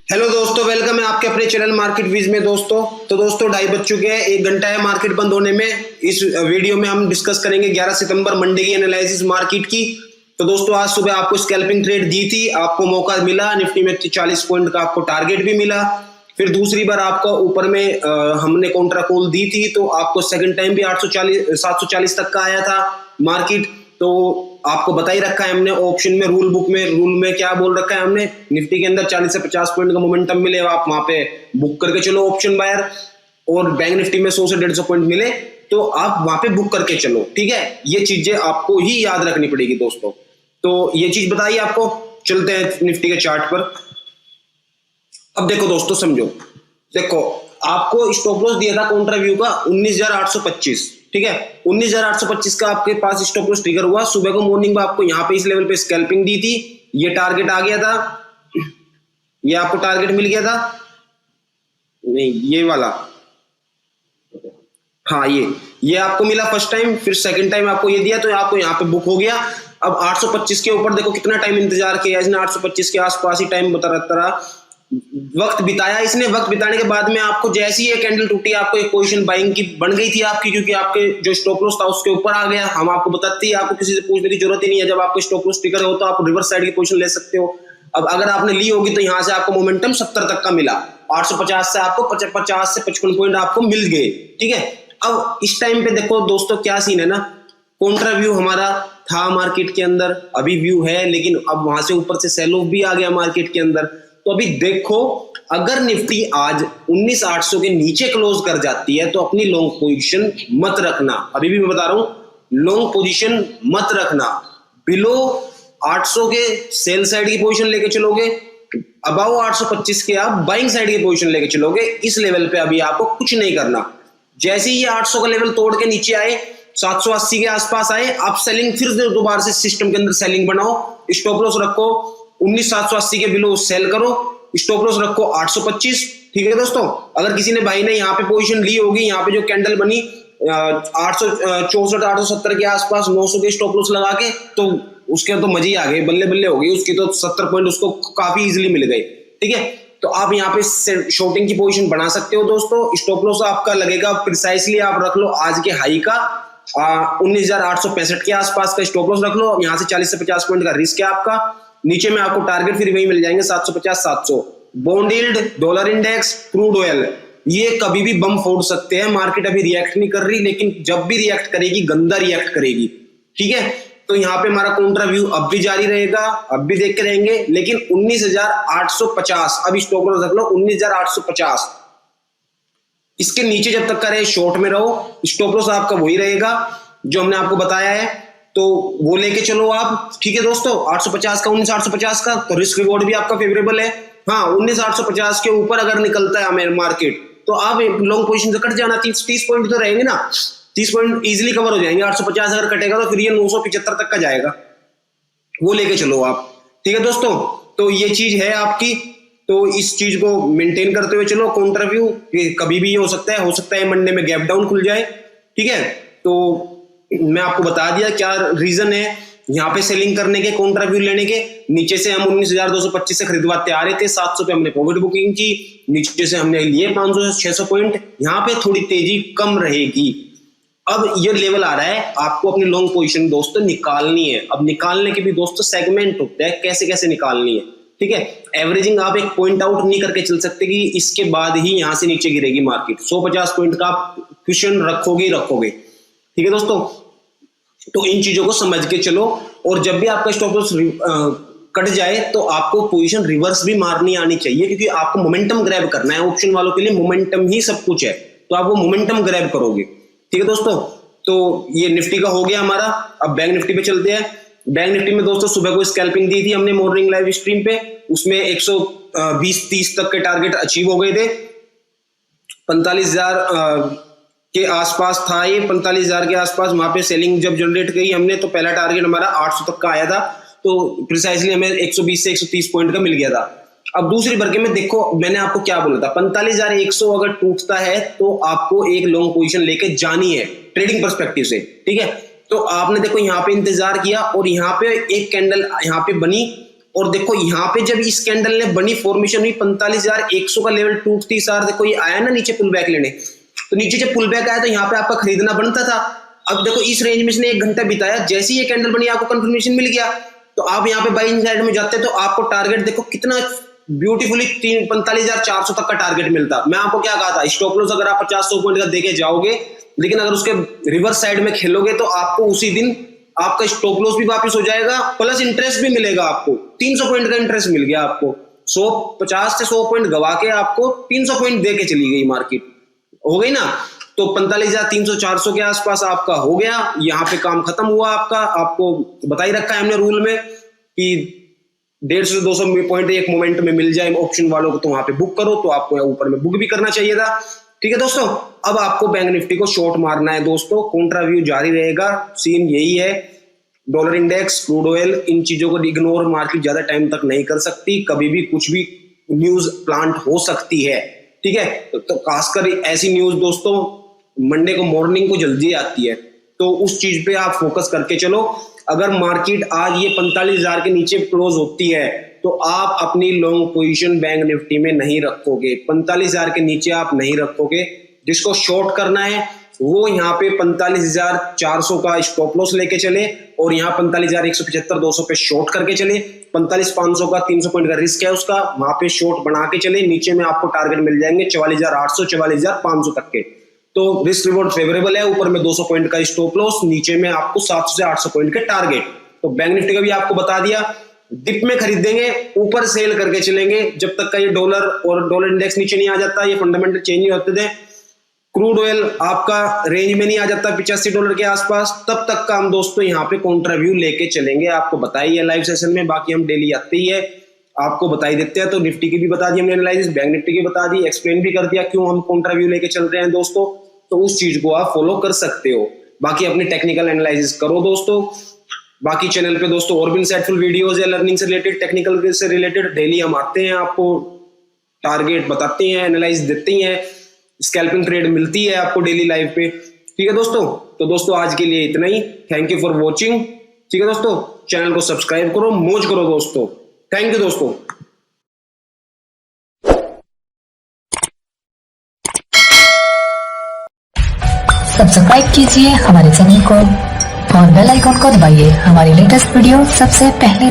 Hello दोस्तों, welcome है आपके अपने चैनल मार्केट विज में। दोस्तों 2:30 बज चुके हैं, 1 घंटा है मार्केट बंद होने में। इस वीडियो में हम डिस्कस करेंगे 11 सितंबर मंडे की एनालिसिस मार्केट की। तो दोस्तों आज सुबह आपको स्कैल्पिंग ट्रेड दी थी, आपको मौका मिला, निफ्टी में 40 पॉइंट का आपको टारगेट भी मिला। फिर दूसरी बार आपको ऊपर में हमने काउंटर कॉल दी थी, तो आपको सेकंड टाइम भी 740 तक का आया था मार्केट। तो आपको बता ही रखा है हमने ऑप्शन में, रूल में क्या बोल रखा है हमने, निफ्टी के अंदर 40 से 50 पॉइंट का मोमेंटम मिले आप वहां पे बुक करके चलो ऑप्शन बायर, और बैंक निफ्टी में 100 से 150 पॉइंट मिले तो आप वहां पे बुक करके चलो। ठीक है, ये चीजें आपको ही याद रखनी पड़ेगी दोस्तों। तो ये चीज बताइए आपको। चलते हैं निफ्टी के चार्ट पर। अब देखो दोस्तों, समझो, देखो आपको स्टॉप लॉस दिया था काउंटर व्यू का 19,825। ठीक है, 19,825 का आपके पास स्टॉप लॉस ट्रिगर हुआ। सुबह को मॉर्निंग में आपको यहाँ पे इस लेवल पे स्कैल्पिंग दी थी, ये टारगेट आ गया था, ये आपको टारगेट मिल गया था, नहीं ये वाला, हाँ ये आपको मिला फर्स्ट टाइम। फिर सेकंड टाइम आपको ये दिया तो आपको यहाँ पे बुक हो गया। अब 825 के ऊपर देखो कितना टाइम इंतजार किया इसने, 825 के आसपास ही टाइम वक्त बिताया इसने। वक्त बिताने के बाद में आपको जैसी ये कैंडल टूटी, आपको एक पोजीशन बाइंग की बन गई थी आपकी, क्योंकि आपके जो स्टॉप लॉस था उसके ऊपर आ गया। हम आपको बताते ही, आपको किसी से पूछने की जरूरत ही नहीं है। जब आपको स्टॉप लॉस ट्रिगर हो तो आप रिवर्स साइड की पोजीशन ले सकते हो। अब अगर आपने ली होगी तो यहाँ से आपको मोमेंटम 70 तक का मिला, 850 से आपको 50 से 55 पॉइंट आपको मिल गए। ठीक है, अब इस टाइम पे देखो दोस्तों क्या सीन है ना, कॉन्ट्रा व्यू हमारा था मार्केट के अंदर, अभी व्यू है, लेकिन अब वहां से ऊपर से सेल ऑफ भी आ गया मार्केट के अंदर। तो अभी देखो, अगर निफ्टी आज 19,800 के नीचे क्लोज कर जाती है तो अपनी लॉन्ग पोजीशन मत रखना। अभी भी मैं बता रहा हूं, लॉन्ग पोजीशन मत रखना। बिलो 800 के सेल साइड की पोजीशन लेके चलोगे, अबाव 825 के आप बाइंग साइड की पोजीशन लेके चलोगे। इस लेवल पे अभी आपको कुछ नहीं करना। जैसे ही ये 800 का लेवल तोड़ के नीचे आए, 780 के आसपास आए, आप सेलिंग फिर दोबारा से सिस्टम के अंदर सेलिंग बनाओ। स्टॉप लॉस रखो 19,780 के बिलो सेल करो, स्टॉप लॉस रखो 825। ठीक है दोस्तों, अगर किसी ने भाई ने यहाँ पे पोजीशन ली होगी, यहाँ पे जो कैंडल बनी 864 870 के आसपास 900 के स्टॉप लॉस लगा के, तो उसके तो मजे ही आ गए, बल्ले बल्ले हो गई उसकी, तो 70 पॉइंट उसको काफी इजीली मिल गए। ठीक है, तो आप यहाँ पे शॉर्टिंग की पोजीशन बना सकते हो दोस्तों। स्टॉप लॉस आपका लगेगा प्रिसाइसली, आप रख लो आज के हाई का 19,865 के आसपास का स्टॉप लॉस रख लो। यहाँ से 40 से 50 पॉइंट का रिस्क है आपका। नीचे में आपको टारगेट फिर वही मिल जाएंगे 750 700। Bond yield, dollar index, crude oil, ये कभी भी बम फोड़ सकते हैं। मार्केट अभी रिएक्ट नहीं कर रही, लेकिन जब भी रिएक्ट करेगी गंदा रिएक्ट करेगी। ठीक है, तो यहाँ पे हमारा काउंटर व्यू अब भी जारी रहेगा, अब भी देख के रहेंगे, लेकिन 19,850 अभी स्टॉप लॉस रख लो 19,850। इसके नीचे जब तक करे शॉर्ट में रहो, स्टॉप लॉस आपका वही रहेगा जो हमने आपको बताया है, तो वो लेके चलो आप। ठीक है दोस्तों, 850 का 19,850 का, तो रिस्क रिवॉर्ड भी आपका फेवरेबल है। हाँ, 19,850 के ऊपर अगर निकलता है हमें मार्केट, तो आप लॉन्ग पोजीशन से कट जाना। 30 पॉइंट तो रहेंगे ना, 30 पॉइंट इजीली कवर हो जाएंगे। 850 अगर कटेगा तो फिर ये 975 तक का जाएगा, वो लेके चलो आप। ठीक है दोस्तों, तो ये चीज है आपकी, तो इस चीज को मेंटेन करते हुए चलो। काउंटर व्यू कभी भी ये हो सकता है मंडे में गैप डाउन खुल जाए। ठीक है, तो मैं आपको बता दिया क्या रीजन है यहाँ पे सेलिंग करने के, काउंटर व्यू लेने के। नीचे से हम 19,225 से खरीदवाते आ रहे थे, 700 पे हमने प्रॉफिट बुकिंग की, नीचे से हमने लिए 500 से 600 पॉइंट। यहाँ पे थोड़ी तेजी कम रहेगी। अब ये लेवल आ रहा है, आपको अपनी लॉन्ग पोजीशन दोस्तों निकालनी है। अब निकालने के भी दोस्तों सेगमेंट होते हैं, कैसे कैसे निकालनी है। ठीक है, एवरेजिंग आप एक पॉइंट आउट नहीं करके चल सकते कि इसके बाद ही यहां से नीचे गिरेगी मार्केट। 150 पॉइंट का आप क्वेश्चन रखोगे। ठीक है दोस्तों, तो इन चीजों को समझ के चलो। और जब भी आपका स्टॉप लॉस कट जाए तो आपको पोजीशन रिवर्स भी मारनी आनी चाहिए, क्योंकि आपको मोमेंटम ग्रैब करना है। ऑप्शन वालों के लिए मोमेंटम ही सब कुछ है, तो आप वो मोमेंटम ग्रैब करोगे। ठीक है दोस्तों, तो ये निफ्टी का हो गया हमारा। अब बैंक निफ्टी पे चलते हैं। बैंक निफ्टी में दोस्तों सुबह को स्कैल्पिंग दी थी हमने मॉर्निंग लाइव स्ट्रीम पे, उसमें 120-30 तक के टारगेट अचीव हो गए थे। 45,000 के आसपास था ये, 45,000 के आसपास वहां पे सेलिंग जब जनरेट करी हमने, तो पहला टारगेट हमारा 800 तक का आया था, तो प्रिसाइसली हमें 120 से 130 पॉइंट का मिल गया था। अब दूसरी बरके में देखो, मैंने आपको क्या बोला था, 45,100 अगर टूटता है तो आपको एक लॉन्ग पोजीशन लेके जानी है ट्रेडिंग पर्सपेक्टिव से। ठीक है, तो आपने देखो यहाँ पे इंतजार किया और यहाँ पे एक कैंडल यहाँ पे बनी और देखो यहाँ पे जब इस कैंडल ने बनी फॉर्मेशन हुई 45,100 का लेवल टूटती सार देखो ये आया ना नीचे पुल बैक लेने, तो नीचे जब पुल बैक आया तो यहाँ पे आपका खरीदना बनता था। अब देखो इस रेंज में इसने 1 घंटा बिताया, जैसे ही ये कैंडल बनी आपको कंफर्मेशन मिल गया, तो आप यहाँ पे बाइंग साइड में जाते तो आपको टारगेट देखो कितना ब्यूटीफुली 45,400 तक का टारगेट मिलता। मैं आपको क्या कहा था, स्टॉप लॉस अगर आप 50-100 पॉइंट का देके जाओगे, लेकिन अगर उसके रिवर्स साइड में खेलोगे तो आपको उसी दिन आपका स्टॉप लॉस भी वापस हो जाएगा, प्लस इंटरेस्ट भी मिलेगा। आपको 300 पॉइंट का इंटरेस्ट मिल गया, आपको 50 से 100 पॉइंट गवा के आपको 300 पॉइंट दे के चली गई मार्केट, हो गई ना। तो 45,300-400 के आसपास आपका हो गया, यहाँ पे काम खत्म हुआ आपका। आपको बता ही रखा है हमने रूल में कि 150 से 200 पॉइंट एक मोमेंट में मिल जाए ऑप्शन वालों को, तो वहां पे बुक करो, तो आपको ऊपर में बुक भी करना चाहिए था। ठीक है दोस्तों, अब आपको बैंक निफ्टी को शॉर्ट मारना है दोस्तों, कॉन्ट्रा व्यू जारी रहेगा। सीन यही है, डॉलर इंडेक्स, क्रूड ऑयल, इन चीजों को इग्नोर मार्केट ज्यादा टाइम तक नहीं कर सकती, कभी भी कुछ भी न्यूज प्लांट हो सकती है। ठीक है, तो खासकर ऐसी न्यूज दोस्तों मंडे को मॉर्निंग को जल्दी आती है, तो उस चीज पे आप फोकस करके चलो। अगर मार्केट आज ये 45,000 के नीचे क्लोज होती है तो आप अपनी लॉन्ग पोजीशन बैंक निफ्टी में नहीं रखोगे, 45,000 के नीचे आप नहीं रखोगे। जिसको शॉर्ट करना है वो यहाँ पे 45,400 का स्टॉप लॉस लेके चले और यहाँ 45,175-200 पे शॉर्ट करके चले। 45,500 का 300 पॉइंट का रिस्क है उसका, वहां पे शॉर्ट बना के चले। नीचे में आपको टारगेट मिल जाएंगे 44,800 44,500 तक के, तो रिस्क रिवॉर्ड फेवरेबल है। ऊपर में 200 पॉइंट का स्टॉप लॉस, नीचे में आपको 700 से 800 पॉइंट के टारगेट। तो बैंक निफ्टी का भी आपको बता दिया, डिप में खरीदेंगे, ऊपर सेल करके चलेंगे जब तक का ये डॉलर और डॉलर इंडेक्स नीचे नहीं आ जाता, ये फंडामेंटल चेंज नहीं होते थे। क्रूड ऑयल आपका रेंज में नहीं आ जाता $85 के आसपास, तब तक का हम दोस्तों यहाँ पे कॉन्ट्रा व्यू लेके चलेंगे। आपको बताइए लाइव सेशन में, बाकी हम डेली आते ही है, आपको बता ही देते हैं। तो निफ्टी की भी बता दी हमने एनालिसिस, बैंक निफ्टी की बता दी, एक्सप्लेन भी कर दिया क्यों हम कॉन्ट्रा व्यू लेके चल रहे हैं दोस्तों, तो उस चीज को आप फॉलो कर सकते हो। बाकी अपनी टेक्निकल एनालिसिस करो दोस्तों। बाकी चैनल पे दोस्तों और भी इंसाइटफुल वीडियोस है लर्निंग से रिलेटेड, टेक्निकल से रिलेटेड, डेली हम आते हैं, आपको टारगेट बताते हैं, एनालाइज देते हैं, स्कैल्पिंग ट्रेड मिलती है आपको डेली लाइफ पे। ठीक है दोस्तों, तो दोस्तों आज के लिए इतना ही, थैंक यू फॉर वॉचिंग। ठीक है दोस्तों, चैनल को सब्सक्राइब करो, मौज करो दोस्तों, थैंक यू दोस्तों। सब्सक्राइब कीजिए हमारे चैनल को और बेल आइकॉन को दबाइए हमारी लेटेस्ट वीडियो सबसे पहले